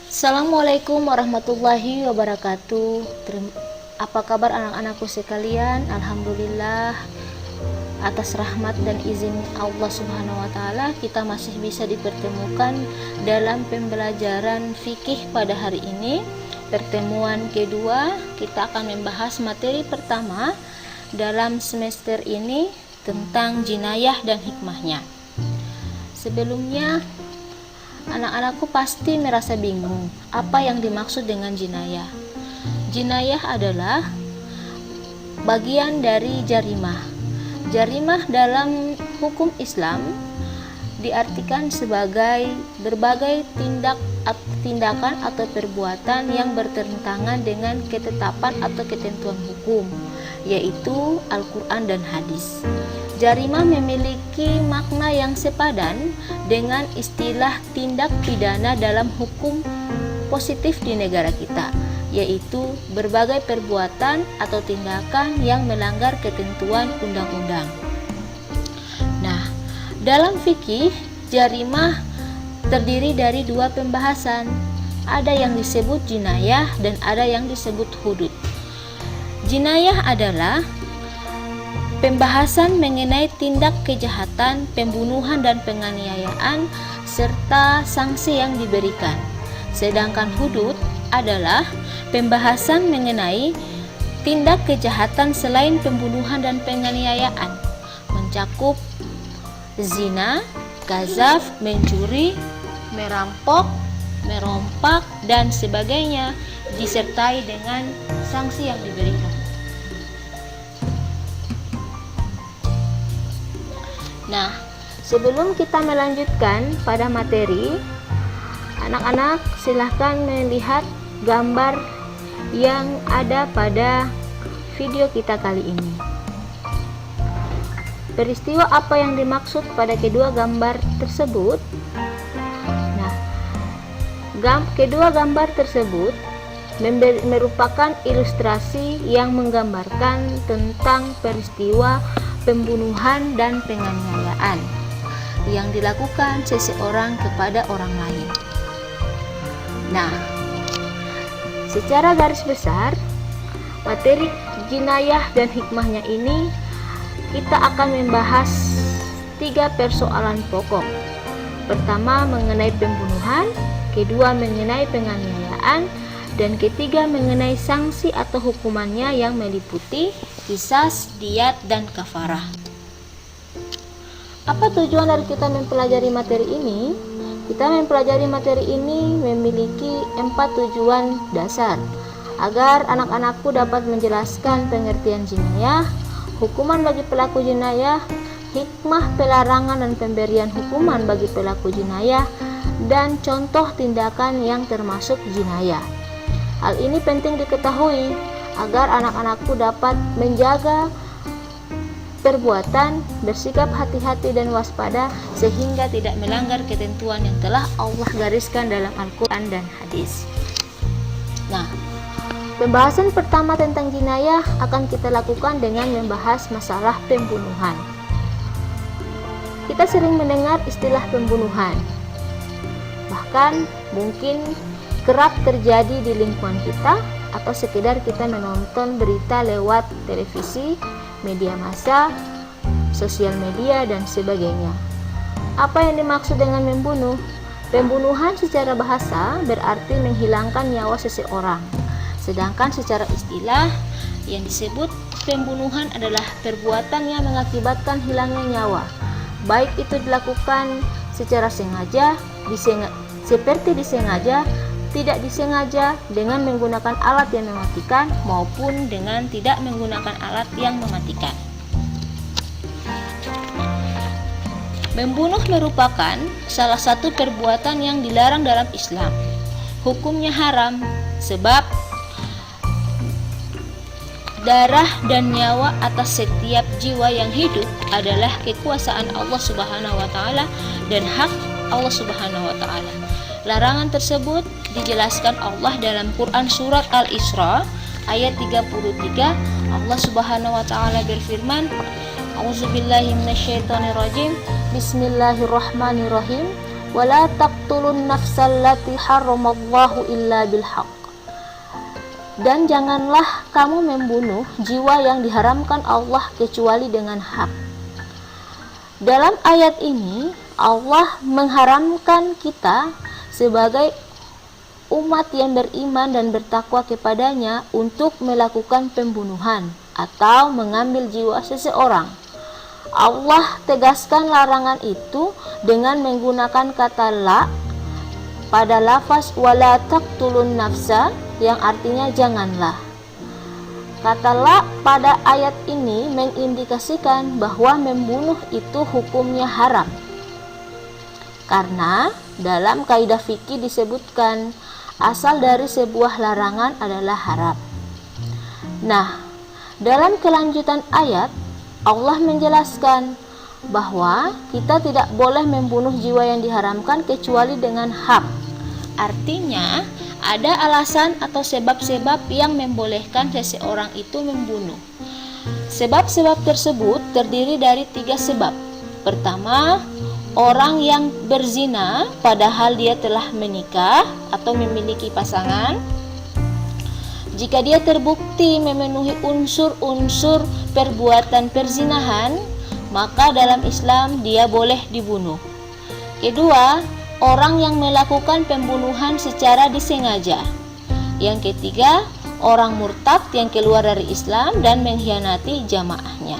Assalamualaikum warahmatullahi wabarakatuh. Apa kabar anak-anakku sekalian? Alhamdulillah, atas rahmat dan izin Allah Subhanahu wa taala kita masih bisa dipertemukan dalam pembelajaran fikih pada hari ini. Pertemuan kedua, kita akan membahas materi pertama dalam semester ini tentang jinayah dan hikmahnya. Sebelumnya, anak-anakku pasti merasa bingung apa yang dimaksud dengan jinayah. Jinayah adalah bagian dari jarimah. Jarimah dalam hukum Islam diartikan sebagai berbagai tindakan atau perbuatan yang bertentangan dengan ketetapan atau ketentuan hukum, yaitu Al-Quran dan hadis. Jarimah memiliki makna yang sepadan dengan istilah tindak pidana dalam hukum positif di negara kita, yaitu berbagai perbuatan atau tindakan yang melanggar ketentuan undang-undang. Nah, dalam fikih, jarimah terdiri dari dua pembahasan. Ada yang disebut jinayah dan ada yang disebut hudud. Jinayah adalah pembahasan mengenai tindak kejahatan, pembunuhan dan penganiayaan serta sanksi yang diberikan. Sedangkan hudud adalah pembahasan mengenai tindak kejahatan selain pembunuhan dan penganiayaan, mencakup zina, qazaf, mencuri, merampok, merompak dan sebagainya, disertai dengan sanksi yang diberikan. Nah, sebelum kita melanjutkan pada materi, anak-anak silahkan melihat gambar yang ada pada video kita kali ini. Peristiwa apa yang dimaksud pada kedua gambar tersebut? Nah, kedua gambar tersebut merupakan ilustrasi yang menggambarkan tentang peristiwa pembunuhan dan penganiayaan yang dilakukan seseorang kepada orang lain. Nah, secara garis besar, materi jinayah dan hikmahnya ini kita akan membahas 3 persoalan pokok. Pertama mengenai pembunuhan, kedua mengenai penganiayaan, dan ketiga mengenai sanksi atau hukumannya yang meliputi qisas, diyat, dan kafarah. Apa tujuan dari kita mempelajari materi ini? Kita mempelajari materi ini memiliki 4 tujuan dasar agar anak-anakku dapat menjelaskan pengertian jinayah, hukuman bagi pelaku jinayah, hikmah pelarangan dan pemberian hukuman bagi pelaku jinayah, dan contoh tindakan yang termasuk jinayah. Hal ini penting diketahui agar anak-anakku dapat menjaga perbuatan, bersikap hati-hati dan waspada sehingga tidak melanggar ketentuan yang telah Allah gariskan dalam Al-Quran dan hadis. Nah, pembahasan pertama tentang jinayah akan kita lakukan dengan membahas masalah pembunuhan. Kita sering mendengar istilah pembunuhan, bahkan mungkin kerap terjadi di lingkungan kita atau sekedar kita menonton berita lewat televisi, media massa, sosial media, dan sebagainya. Apa yang dimaksud dengan membunuh? Pembunuhan secara bahasa berarti menghilangkan nyawa seseorang. Sedangkan secara istilah yang disebut pembunuhan adalah perbuatan yang mengakibatkan hilangnya nyawa, baik itu dilakukan secara sengaja, seperti disengaja, tidak disengaja, dengan menggunakan alat yang mematikan maupun dengan tidak menggunakan alat yang mematikan. Membunuh merupakan salah satu perbuatan yang dilarang dalam Islam. Hukumnya haram sebab darah dan nyawa atas setiap jiwa yang hidup adalah kekuasaan Allah Subhanahu wa taala dan hak Allah Subhanahu wa taala. Larangan tersebut dijelaskan Allah dalam Quran surat Al-Isra ayat 33. Allah Subhanahu wa taala berfirman, A'udzubillahi minasyaitonirrajim. Bismillahirrahmanirrahim. wala taqtulun nafsal lati harramallahu illa bil haqq. Dan janganlah kamu membunuh jiwa yang diharamkan Allah kecuali dengan hak. Dalam ayat ini Allah mengharamkan kita sebagai umat yang beriman dan bertakwa kepadanya untuk melakukan pembunuhan atau mengambil jiwa seseorang. Allah tegaskan larangan itu dengan menggunakan kata la pada lafaz wala taqtulun nafsa, yang artinya janganlah. Kata la pada ayat ini mengindikasikan bahwa membunuh itu hukumnya haram. Karena dalam kaidah fikih disebutkan asal dari sebuah larangan adalah haram. Nah, dalam kelanjutan ayat Allah menjelaskan bahwa kita tidak boleh membunuh jiwa yang diharamkan kecuali dengan hak. Artinya, ada alasan atau sebab-sebab yang membolehkan seseorang itu membunuh. Sebab-sebab tersebut terdiri dari 3 sebab. Pertama, orang yang berzina padahal dia telah menikah atau memiliki pasangan. Jika dia terbukti memenuhi unsur-unsur perbuatan perzinahan, maka dalam Islam dia boleh dibunuh. Kedua, orang yang melakukan pembunuhan secara disengaja. Yang ketiga, orang murtad yang keluar dari Islam dan mengkhianati jamaahnya.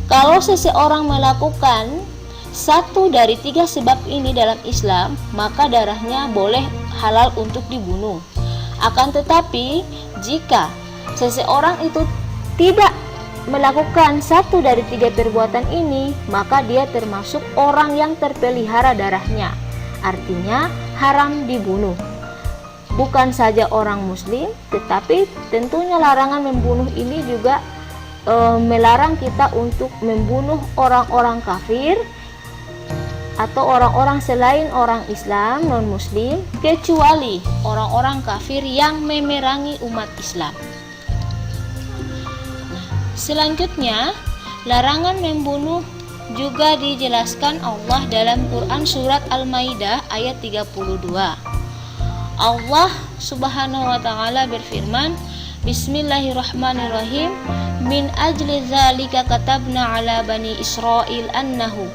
Kalau seseorang melakukan satu dari 3 sebab ini dalam Islam, maka darahnya boleh halal untuk dibunuh. Akan tetapi, jika seseorang itu tidak melakukan satu dari 3 perbuatan ini, maka dia termasuk orang yang terpelihara darahnya. Artinya haram dibunuh. Bukan saja orang muslim, tetapi tentunya larangan membunuh ini juga melarang kita untuk membunuh orang-orang kafir atau orang-orang selain orang Islam non-muslim, kecuali orang-orang kafir yang memerangi umat Islam. Selanjutnya, larangan membunuh juga dijelaskan Allah dalam Quran surat Al-Maidah ayat 32. Allah Subhanahu wa taala berfirman, Bismillahirrahmanirrahim, min ajli dzalika katabna ala bani Israil annahu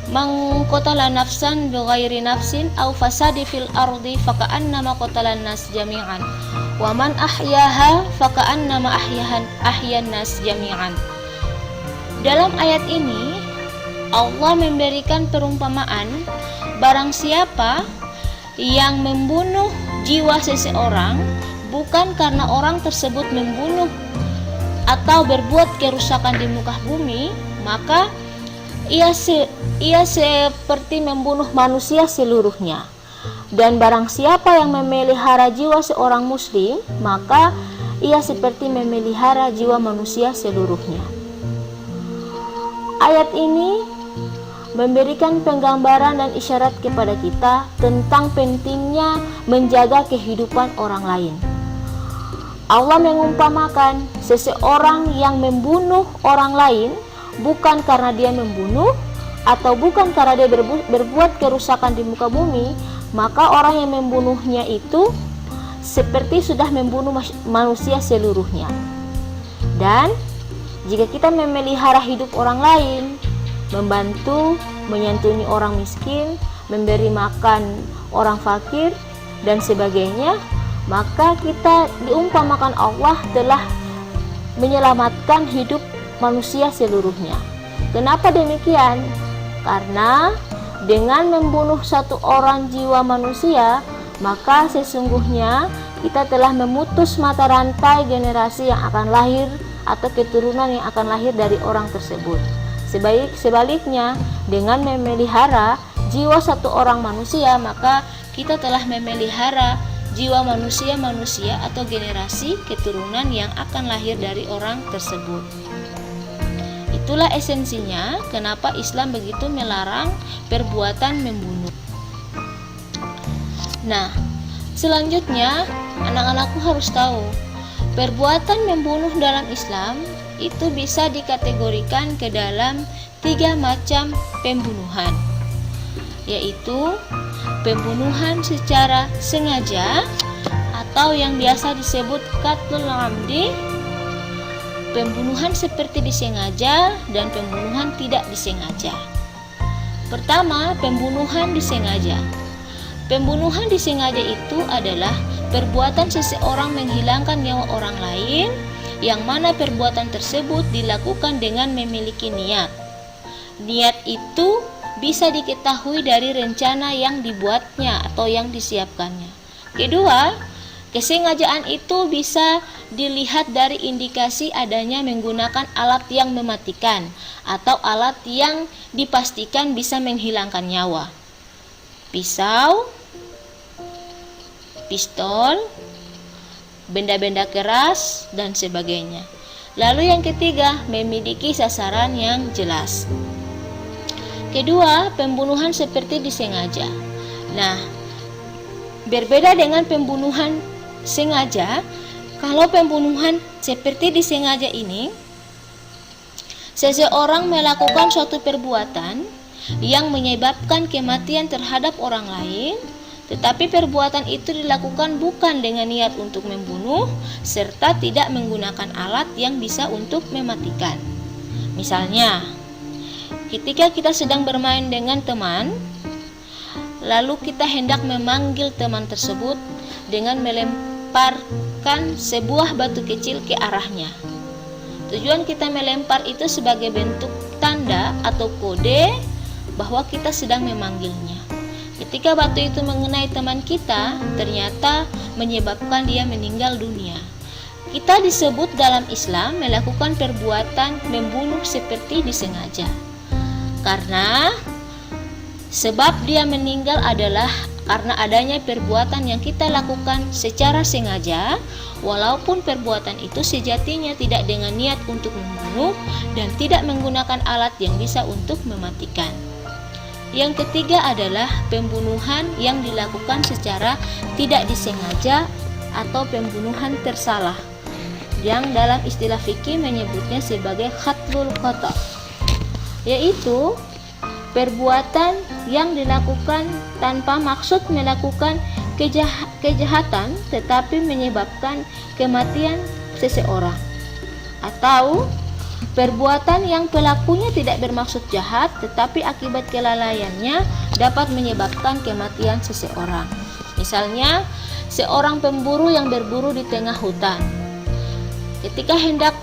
man qatala nafsan bighairi nafsin aw fasadi fil ardi faka'annama qatalan nas jami'an wa man ahyaha faka'annama ahyan nas jami'an. Dalam ayat ini Allah memberikan perumpamaan, barang siapa yang membunuh jiwa seseorang bukan karena orang tersebut membunuh atau berbuat kerusakan di muka bumi, maka ia seperti membunuh manusia seluruhnya. Dan barang siapa yang memelihara jiwa seorang muslim, maka ia seperti memelihara jiwa manusia seluruhnya. Ayat ini memberikan penggambaran dan isyarat kepada kita tentang pentingnya menjaga kehidupan orang lain. Allah mengumpamakan seseorang yang membunuh orang lain bukan karena dia membunuh atau bukan karena dia berbuat kerusakan di muka bumi, maka orang yang membunuhnya itu seperti sudah membunuh manusia seluruhnya. Dan jika kita memelihara hidup orang lain, membantu, menyantuni orang miskin, memberi makan orang fakir, dan sebagainya, maka kita diumpamakan Allah telah menyelamatkan hidup manusia seluruhnya. Kenapa demikian? Karena dengan membunuh satu orang jiwa manusia, maka sesungguhnya kita telah memutus mata rantai generasi yang akan lahir atau keturunan yang akan lahir dari orang tersebut. Sebaliknya, dengan memelihara jiwa satu orang manusia, maka kita telah memelihara jiwa manusia atau generasi keturunan yang akan lahir dari orang tersebut. Itulah esensinya kenapa Islam begitu melarang perbuatan membunuh. Nah, selanjutnya anak-anakku harus tahu, perbuatan membunuh dalam Islam itu bisa dikategorikan ke dalam 3 macam pembunuhan, yaitu pembunuhan secara sengaja atau yang biasa disebut qatlul amdi, pembunuhan seperti disengaja, dan pembunuhan tidak disengaja. Pertama, pembunuhan disengaja. Pembunuhan disengaja itu adalah perbuatan seseorang menghilangkan nyawa orang lain, yang mana perbuatan tersebut dilakukan dengan memiliki niat. Niat itu bisa diketahui dari rencana yang dibuatnya atau yang disiapkannya. Kedua, kesengajaan itu bisa dilihat dari indikasi adanya menggunakan alat yang mematikan atau alat yang dipastikan bisa menghilangkan nyawa. Pisau, pistol, benda-benda keras, dan sebagainya. Lalu yang ketiga, memiliki sasaran yang jelas. Kedua, pembunuhan seperti disengaja. Nah, berbeda dengan pembunuhan sengaja, kalau pembunuhan seperti disengaja ini, seseorang melakukan suatu perbuatan yang menyebabkan kematian terhadap orang lain, tetapi perbuatan itu dilakukan bukan dengan niat untuk membunuh, serta tidak menggunakan alat yang bisa untuk mematikan. Misalnya, ketika kita sedang bermain dengan teman, lalu kita hendak memanggil teman tersebut dengan melemparkan sebuah batu kecil ke arahnya. Tujuan kita melempar itu sebagai bentuk tanda atau kode bahwa kita sedang memanggilnya. Ketika batu itu mengenai teman kita, ternyata menyebabkan dia meninggal dunia. Kita disebut dalam Islam melakukan perbuatan membunuh seperti disengaja. Karena sebab dia meninggal adalah karena adanya perbuatan yang kita lakukan secara sengaja, walaupun perbuatan itu sejatinya tidak dengan niat untuk membunuh dan tidak menggunakan alat yang bisa untuk mematikan. Yang ketiga adalah pembunuhan yang dilakukan secara tidak disengaja atau pembunuhan tersalah, yang dalam istilah fikih menyebutnya sebagai qatlul khata', yaitu perbuatan yang dilakukan tanpa maksud melakukan kejahatan tetapi menyebabkan kematian seseorang, atau perbuatan yang pelakunya tidak bermaksud jahat tetapi akibat kelalaiannya dapat menyebabkan kematian seseorang. Misalnya, seorang pemburu yang berburu di tengah hutan. Ketika hendak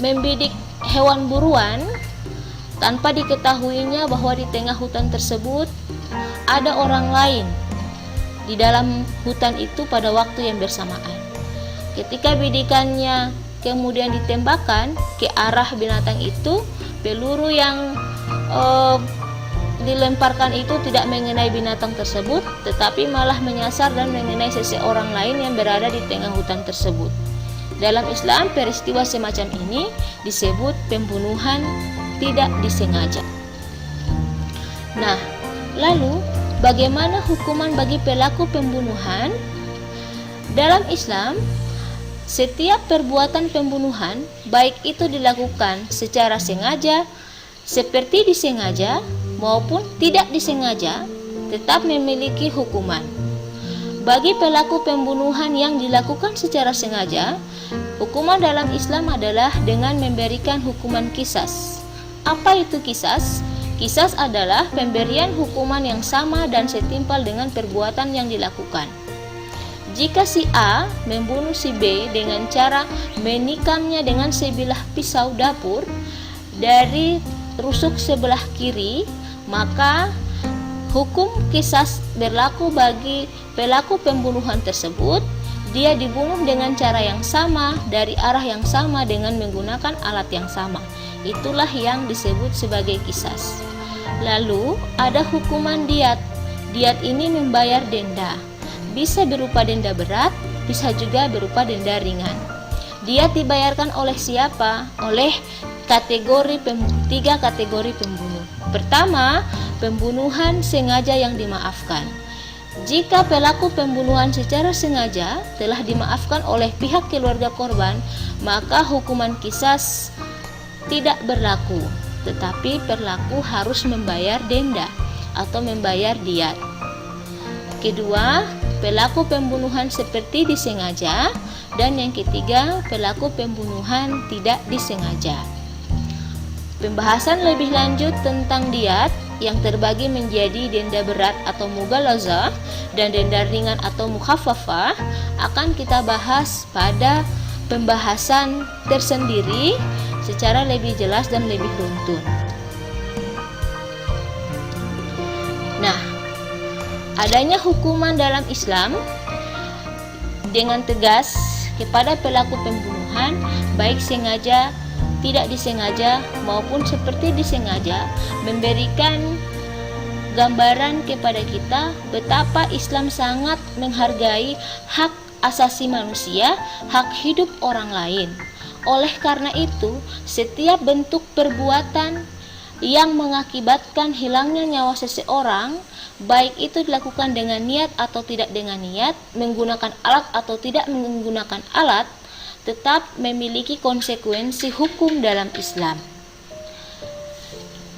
membidik hewan buruan, tanpa diketahuinya bahwa di tengah hutan tersebut ada orang lain di dalam hutan itu pada waktu yang bersamaan. Ketika bidikannya kemudian ditembakkan ke arah binatang itu, peluru yang dilemparkan itu tidak mengenai binatang tersebut, tetapi malah menyasar dan mengenai seseorang lain yang berada di tengah hutan tersebut. Dalam Islam, peristiwa semacam ini disebut pembunuhan tidak disengaja. Nah, lalu bagaimana hukuman bagi pelaku pembunuhan? Dalam Islam, setiap perbuatan pembunuhan, baik itu dilakukan secara sengaja, seperti disengaja, maupun tidak disengaja, tetap memiliki hukuman. Bagi pelaku pembunuhan yang dilakukan secara sengaja, hukuman dalam Islam adalah dengan memberikan hukuman qisas. Apa itu qisas? Qisas adalah pemberian hukuman yang sama dan setimpal dengan perbuatan yang dilakukan. Jika si A membunuh si B dengan cara menikamnya dengan sebilah pisau dapur dari rusuk sebelah kiri, maka hukum qisas berlaku bagi pelaku pembunuhan tersebut. Dia dibunuh dengan cara yang sama, dari arah yang sama, dengan menggunakan alat yang sama. Itulah yang disebut sebagai qisas. Lalu ada hukuman diat. Diat ini membayar denda. Bisa berupa denda berat, bisa juga berupa denda ringan. Diat dibayarkan oleh siapa? Oleh tiga kategori pembunuh. Pertama, pembunuhan sengaja yang dimaafkan. Jika pelaku pembunuhan secara sengaja telah dimaafkan oleh pihak keluarga korban, maka hukuman qisas tidak berlaku, tetapi pelaku harus membayar denda atau membayar diat. Kedua, pelaku pembunuhan seperti disengaja. Dan yang ketiga, pelaku pembunuhan tidak disengaja. Pembahasan lebih lanjut tentang diyat yang terbagi menjadi denda berat atau mughalazah dan denda ringan atau mukhaffafah akan kita bahas pada pembahasan tersendiri secara lebih jelas dan lebih runtun. Nah, adanya hukuman dalam Islam dengan tegas kepada pelaku pembunuhan baik sengaja, tidak disengaja maupun seperti disengaja memberikan gambaran kepada kita betapa Islam sangat menghargai hak asasi manusia, hak hidup orang lain. Oleh karena itu, setiap bentuk perbuatan yang mengakibatkan hilangnya nyawa seseorang, baik itu dilakukan dengan niat atau tidak dengan niat, menggunakan alat atau tidak menggunakan alat, tetap memiliki konsekuensi hukum dalam Islam.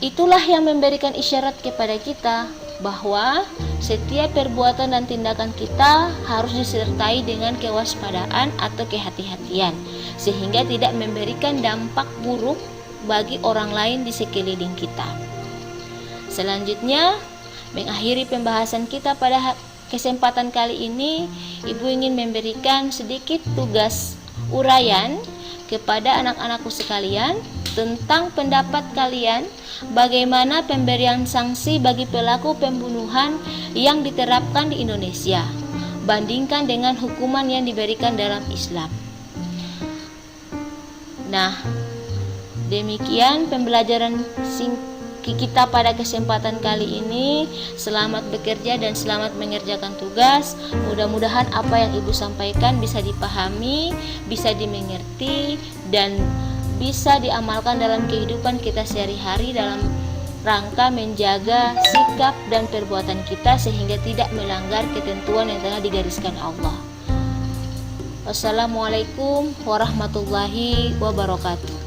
Itulah yang memberikan isyarat kepada kita bahwa setiap perbuatan dan tindakan kita harus disertai dengan kewaspadaan atau kehati-hatian, sehingga tidak memberikan dampak buruk bagi orang lain di sekeliling kita. Selanjutnya, mengakhiri pembahasan kita pada kesempatan kali ini, Ibu ingin memberikan sedikit tugas uraian kepada anak-anakku sekalian tentang pendapat kalian bagaimana pemberian sanksi bagi pelaku pembunuhan yang diterapkan di Indonesia bandingkan dengan hukuman yang diberikan dalam Islam. Nah, demikian pembelajaran kita pada kesempatan kali ini. Selamat bekerja dan selamat mengerjakan tugas. Mudah-mudahan apa yang Ibu sampaikan bisa dipahami, bisa dimengerti, dan bisa diamalkan dalam kehidupan kita sehari-hari dalam rangka menjaga sikap dan perbuatan kita sehingga tidak melanggar ketentuan yang telah digariskan Allah. Wassalamualaikum warahmatullahi wabarakatuh.